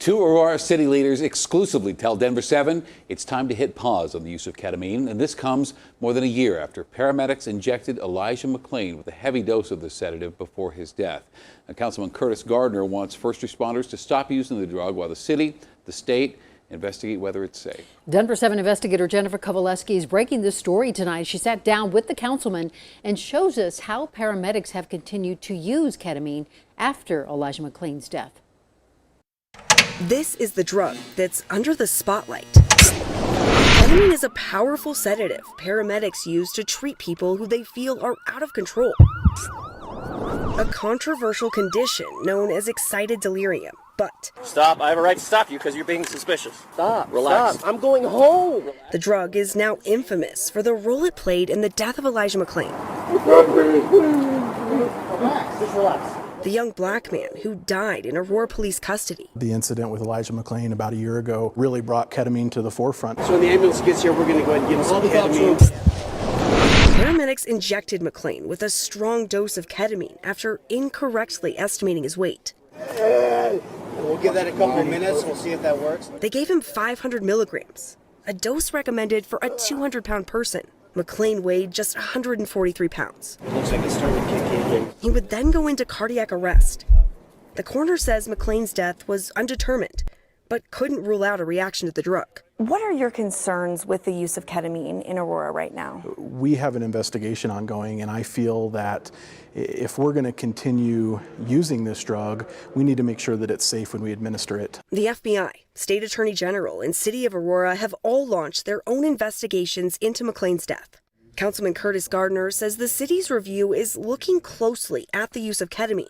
Two Aurora city leaders exclusively tell Denver 7 it's time to hit pause on the use of ketamine, and this comes more than a year after paramedics injected Elijah McClain with a heavy dose of the sedative before his death. Now, Councilman Curtis Gardner wants first responders to stop using the drug while the city, the state, investigate whether it's safe. Denver 7 investigator Jennifer Kowaleski is breaking this story tonight. She sat down with the councilman and shows us how paramedics have continued to use ketamine after Elijah McClain's death. This is the drug that's under the spotlight. Ketamine is a powerful sedative paramedics use to treat people who they feel are out of control. A controversial condition known as excited delirium, but... Stop, I have a right to stop you because you're being suspicious. Stop, relax. Stop. I'm going home. The drug is now infamous for the role it played in the death of Elijah McClain. Relax, just relax. The young black man who died in Aurora police custody. The incident with Elijah McClain about a year ago really brought ketamine to the forefront. So when the ambulance gets here, we're going to go ahead and give him some ketamine. Paramedics injected McClain with a strong dose of ketamine after incorrectly estimating his weight. We'll give that a couple of minutes. We'll see if that works. They gave him 500 milligrams, a dose recommended for a 200-pound person. McClain weighed just 143 pounds. It looks like it's starting to kick in. He would then go into cardiac arrest. The coroner says McClain's death was undetermined, but couldn't rule out a reaction to the drug. What are your concerns with the use of ketamine in Aurora right now? We have an investigation ongoing, and I feel that if we're going to continue using this drug, we need to make sure that it's safe when we administer it. The FBI, State Attorney General, and City of Aurora have all launched their own investigations into McClain's death. Councilman Curtis Gardner says the city's review is looking closely at the use of ketamine,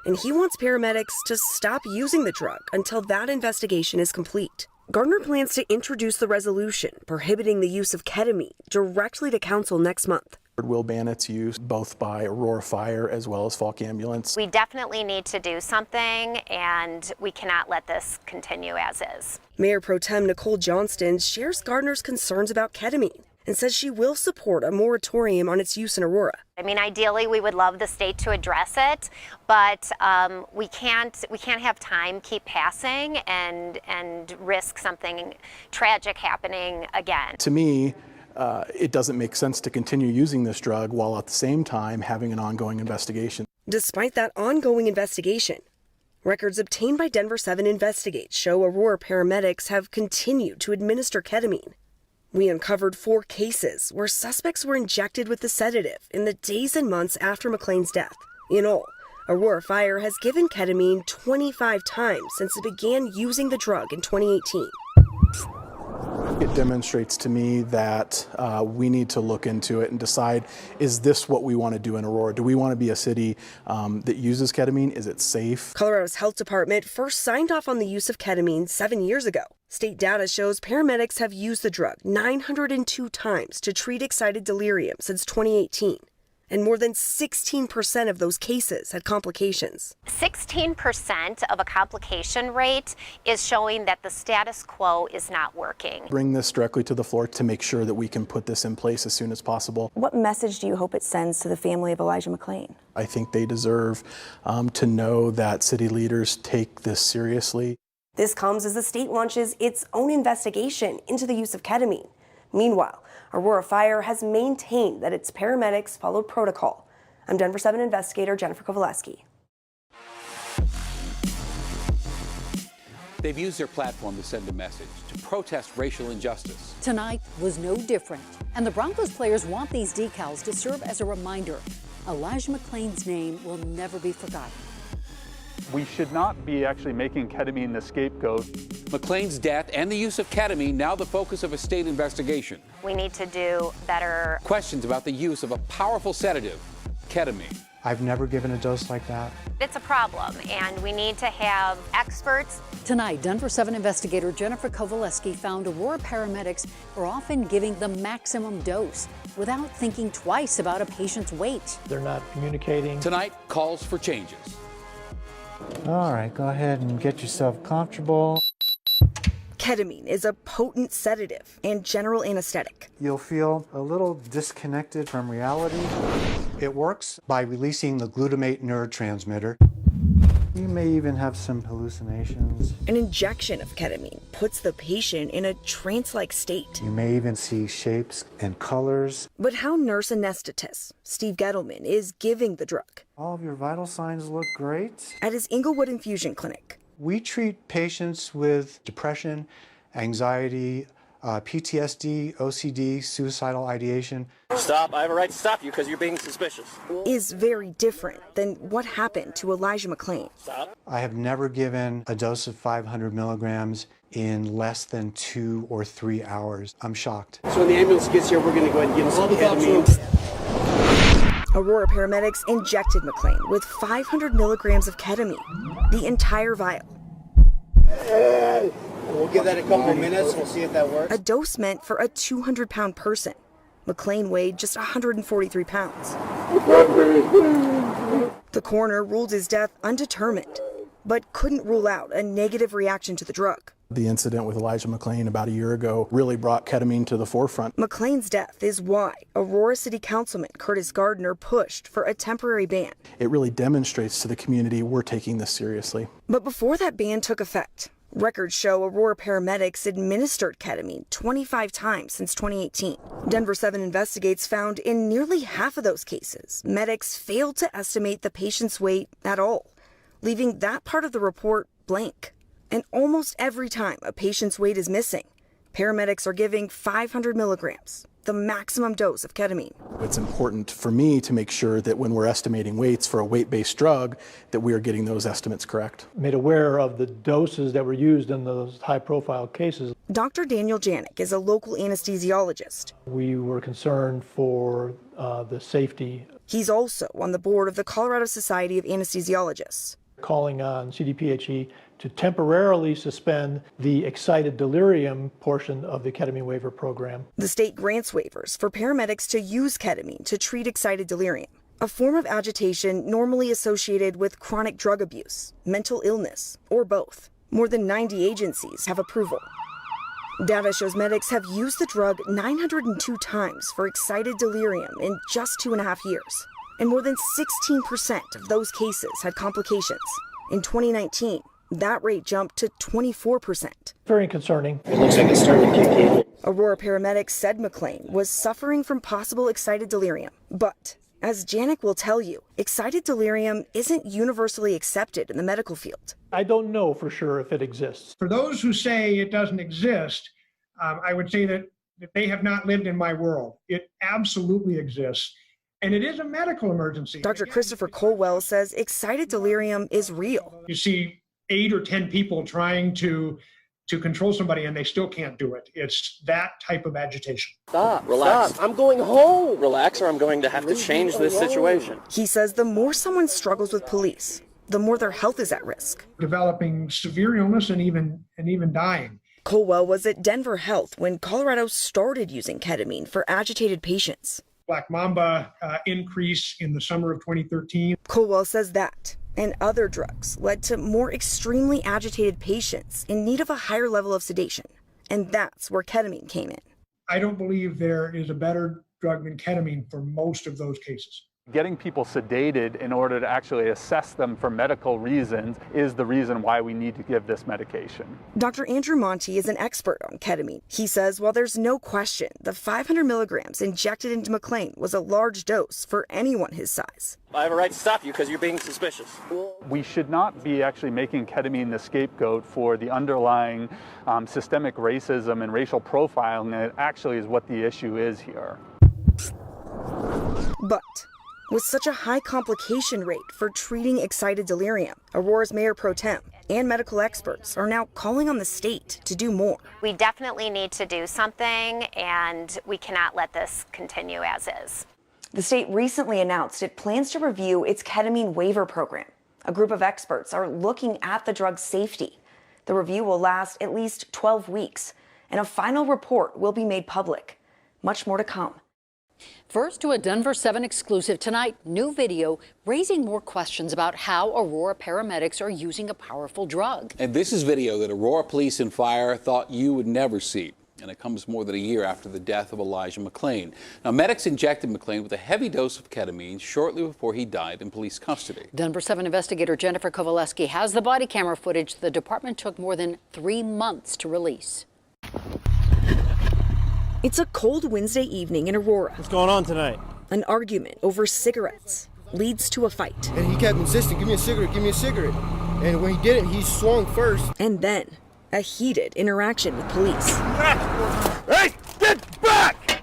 and he wants paramedics to stop using the drug until that investigation is complete. Gardner plans to introduce the resolution prohibiting the use of ketamine directly to council next month. We'll ban its use both by Aurora Fire as well as Falk Ambulance. We definitely need to do something, and we cannot let this continue as is. Mayor Pro Tem Nicole Johnston shares Gardner's concerns about ketamine and says she will support a moratorium on its use in Aurora. I mean, ideally, we would love the state to address it, but we can't have time keep passing and risk something tragic happening again. To me, it doesn't make sense to continue using this drug while at the same time having an ongoing investigation. Despite that ongoing investigation, records obtained by Denver 7 Investigates show Aurora paramedics have continued to administer ketamine. We uncovered 4 cases where suspects were injected with the sedative in the days and months after McClain's death. In all, Aurora Fire has given ketamine 25 times since it began using the drug in 2018. It demonstrates to me that we need to look into it and decide, is this what we want to do in Aurora? Do we want to be a city that uses ketamine? Is it safe? Colorado's health department first signed off on the use of ketamine 7 years ago. State data shows paramedics have used the drug 902 times to treat excited delirium since 2018. And more than 16% of those cases had complications. 16% of a complication rate is showing that the status quo is not working. Bring this directly to the floor to make sure that we can put this in place as soon as possible. What message do you hope it sends to the family of Elijah McClain? I think they deserve to know that city leaders take this seriously. This comes as the state launches its own investigation into the use of ketamine. Meanwhile, Aurora Fire has maintained that its paramedics followed protocol. I'm Denver 7 investigator Jennifer Kowaleski. They've used their platform to send a message, to protest racial injustice. Tonight was no different, and the Broncos players want these decals to serve as a reminder. Elijah McClain's name will never be forgotten. We should not be actually making ketamine the scapegoat. McClain's death and the use of ketamine now the focus of a state investigation. We need to do better. Questions about the use of a powerful sedative, ketamine. I've never given a dose like that. It's a problem, and we need to have experts. Tonight, Denver 7 investigator Jennifer Kowaleski found Aurora paramedics are often giving the maximum dose without thinking twice about a patient's weight. They're not communicating. Tonight calls for changes. All right, go ahead and get yourself comfortable. Ketamine is a potent sedative and general anesthetic. You'll feel a little disconnected from reality. It works by releasing the glutamate neurotransmitter. You may even have some hallucinations. An injection of ketamine puts the patient in a trance-like state. You may even see shapes and colors. But how nurse anesthetist Steve Gettleman is giving the drug All of your vital signs look great. at his Inglewood Infusion Clinic. We treat patients with depression, anxiety, PTSD, OCD, suicidal ideation. Stop. I have a right to stop you because you're being suspicious. Is very different than what happened to Elijah McClain. Stop. I have never given a dose of 500 milligrams in less than 2 or 3 hours. I'm shocked. So when the ambulance gets here, we're going to go ahead and give him some ketamine. Aurora paramedics injected McClain with 500 milligrams of ketamine, the entire vial. We'll give that a couple of minutes. We'll see if that works. A dose meant for a 200-pound person. McClain weighed just 143 pounds. The coroner ruled his death undetermined, but couldn't rule out a negative reaction to the drug. The incident with Elijah McClain about a year ago really brought ketamine to the forefront. McClain's death is why Aurora City Councilman Curtis Gardner pushed for a temporary ban. It really demonstrates to the community we're taking this seriously. But before that ban took effect, records show Aurora paramedics administered ketamine 25 times since 2018. Denver 7 investigates found in nearly half of those cases, medics failed to estimate the patient's weight at all, leaving that part of the report blank. And almost every time a patient's weight is missing, paramedics are giving 500 milligrams, the maximum dose of ketamine. It's important for me to make sure that when we're estimating weights for a weight-based drug, that we are getting those estimates correct. Made aware of the doses that were used in those high-profile cases. Dr. Daniel Janik is a local anesthesiologist. We were concerned for the safety. He's also on the board of the Colorado Society of Anesthesiologists. Calling on CDPHE to temporarily suspend the excited delirium portion of the ketamine waiver program. The state grants waivers for paramedics to use ketamine to treat excited delirium, a form of agitation normally associated with chronic drug abuse, mental illness, or both. More than 90 agencies have approval. Data shows medics have used the drug 902 times for excited delirium in just 2.5 years. And more than 16% of those cases had complications. In 2019, that rate jumped to 24%. Very concerning. It looks like it's starting to kick in. Aurora paramedics said McClain was suffering from possible excited delirium. But, as Janik will tell you, excited delirium isn't universally accepted in the medical field. I don't know for sure if it exists. For those who say it doesn't exist, I would say that they have not lived in my world. It absolutely exists. And it is a medical emergency. Dr. Christopher Colwell says excited delirium is real. You see 8 or 10 people trying to control somebody and they still can't do it. It's that type of agitation. Stop. Relax. Stop. I'm going home. Relax or I'm going to have to change this situation. He says the more someone struggles with police, the more their health is at risk. Developing severe illness and even dying. Colwell was at Denver Health when Colorado started using ketamine for agitated patients. Black Mamba increase in the summer of 2013. Colwell says that and other drugs led to more extremely agitated patients in need of a higher level of sedation. And that's where ketamine came in. I don't believe there is a better drug than ketamine for most of those cases. Getting people sedated in order to actually assess them for medical reasons is the reason why we need to give this medication. Dr. Andrew Monti is an expert on ketamine. He says while there's no question the 500 milligrams injected into McClain was a large dose for anyone his size. I have a right to stop you because you're being suspicious. We should not be actually making ketamine the scapegoat for the underlying systemic racism and racial profiling that actually is what the issue is here. But with such a high complication rate for treating excited delirium, Aurora's Mayor Pro Tem and medical experts are now calling on the state to do more. We definitely need to do something, and we cannot let this continue as is. The state recently announced it plans to review its ketamine waiver program. A group of experts are looking at the drug's safety. The review will last at least 12 weeks, and a final report will be made public. Much more to come. First to a Denver 7 exclusive tonight, new video raising more questions about how Aurora paramedics are using a powerful drug. And this is video that Aurora Police and Fire thought you would never see. And it comes more than a year after the death of Elijah McClain. Now, medics injected McClain with a heavy dose of ketamine shortly before he died in police custody. Denver 7 investigator Jennifer Kowaleski has the body camera footage the department took more than 3 months to release. It's a cold Wednesday evening in Aurora. What's going on tonight? An argument over cigarettes leads to a fight. And he kept insisting, give me a cigarette, give me a cigarette. And when he didn't, he swung first. And then a heated interaction with police. Hey, get back!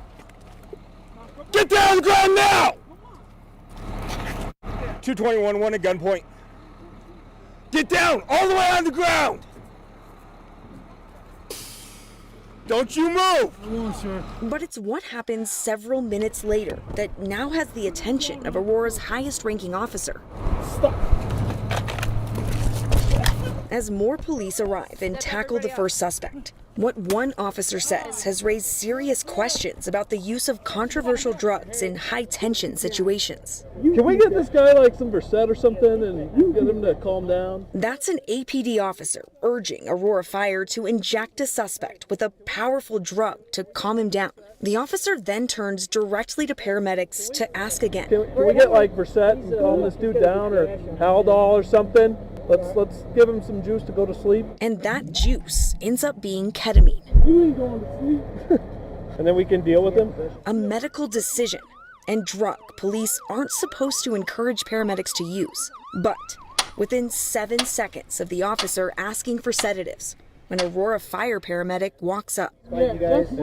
Get down on the ground now! 221 1 at gunpoint. Get down, all the way on the ground! Don't you move! But it's what happens several minutes later that now has the attention of Aurora's highest-ranking officer. Stop. As more police arrive and tackle the first suspect, what one officer says has raised serious questions about the use of controversial drugs in high-tension situations. Can we get this guy like some Versed or something and get him to calm down? That's an APD officer urging Aurora Fire to inject a suspect with a powerful drug to calm him down. The officer then turns directly to paramedics to ask again. Can we get like Versed and calm this dude down, or Haldol or something? Let's give him some juice to go to sleep. And that juice ends up being ketamine. You ain't going to sleep. And then we can deal with him. A medical decision and drug police aren't supposed to encourage paramedics to use. But within 7 seconds of the officer asking for sedatives, an Aurora Fire paramedic walks up. Yeah, he was. He's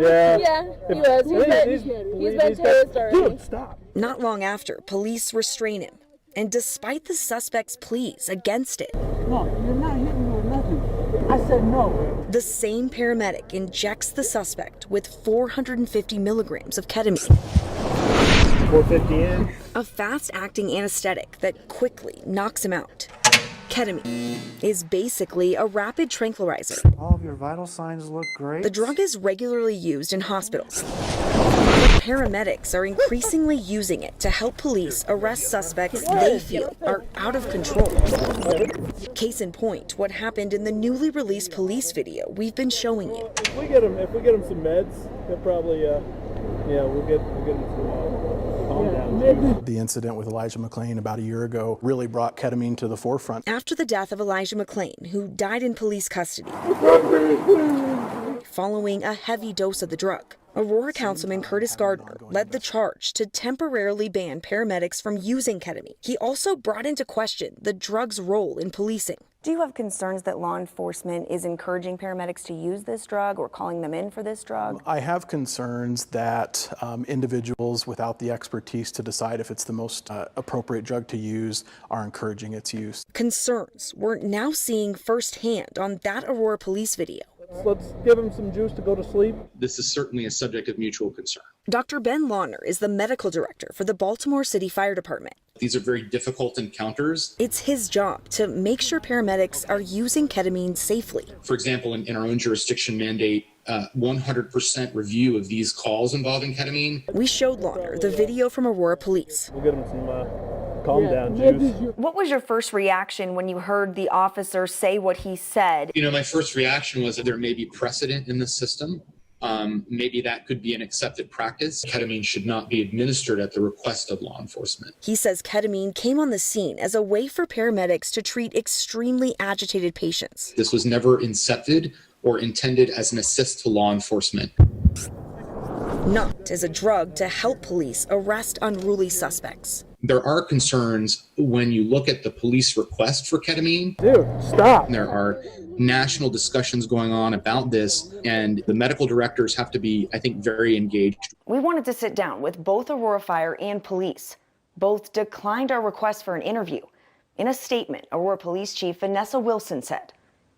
been tased already. Dude, stop. Not long after, police restrain him. And despite the suspect's pleas against it, No, you're not hitting me with nothing. I said no. the same paramedic injects the suspect with 450 milligrams of ketamine. 450 in. A fast-acting anesthetic that quickly knocks him out. Ketamine is basically a rapid tranquilizer. All of your vital signs look great. The drug is regularly used in hospitals. But paramedics are increasingly using it to help police arrest suspects they feel are out of control. Case in point, what happened in the newly released police video we've been showing you. If we get him some meds, he'll probably, we'll get him some calm down. The incident with Elijah McClain about a year ago really brought ketamine to the forefront. After the death of Elijah McClain, who died in police custody, following a heavy dose of the drug, Aurora Councilman Curtis Gardner led the charge to temporarily ban paramedics from using ketamine. He also brought into question the drug's role in policing. Do you have concerns that law enforcement is encouraging paramedics to use this drug or calling them in for this drug? I have concerns that individuals without the expertise to decide if it's the most appropriate drug to use are encouraging its use. Concerns we're now seeing firsthand on that Aurora police video. Let's give him some juice to go to sleep. This is certainly a subject of mutual concern. Dr. Ben Launer is the medical director for the Baltimore City Fire Department. These are very difficult encounters. It's his job to make sure paramedics are using ketamine safely. For example, in our own jurisdiction mandate, 100% review of these calls involving ketamine. We showed Launer the video from Aurora Police. We'll get him some calm down juice. What was your first reaction when you heard the officer say what he said? My first reaction was that there may be precedent in the system. Maybe that could be an accepted practice. Ketamine should not be administered at the request of law enforcement. He says ketamine came on the scene as a way for paramedics to treat extremely agitated patients. This was never incepted or intended as an assist to law enforcement. Not as a drug to help police arrest unruly suspects. There are concerns when you look at the police request for ketamine. Dude, stop. There are national discussions going on about this, and the medical directors have to be, I think, very engaged. We wanted to sit down with both Aurora Fire and police. Both declined our request for an interview. In a statement, Aurora Police Chief Vanessa Wilson said,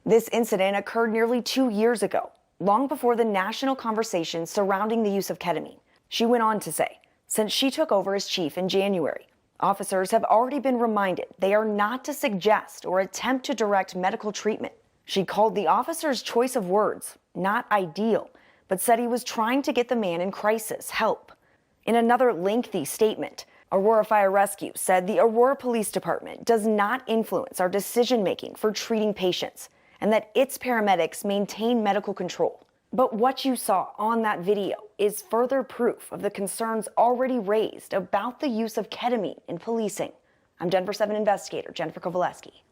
"This incident occurred nearly 2 years ago, long before the national conversation surrounding the use of ketamine." She went on to say, since she took over as chief in January, officers have already been reminded they are not to suggest or attempt to direct medical treatment. She called the officer's choice of words not ideal, but said he was trying to get the man in crisis help. In another lengthy statement, Aurora Fire Rescue said the Aurora Police Department does not influence our decision-making for treating patients and that its paramedics maintain medical control. But what you saw on that video is further proof of the concerns already raised about the use of ketamine in policing. I'm Denver 7 investigator Jennifer Kowaleski.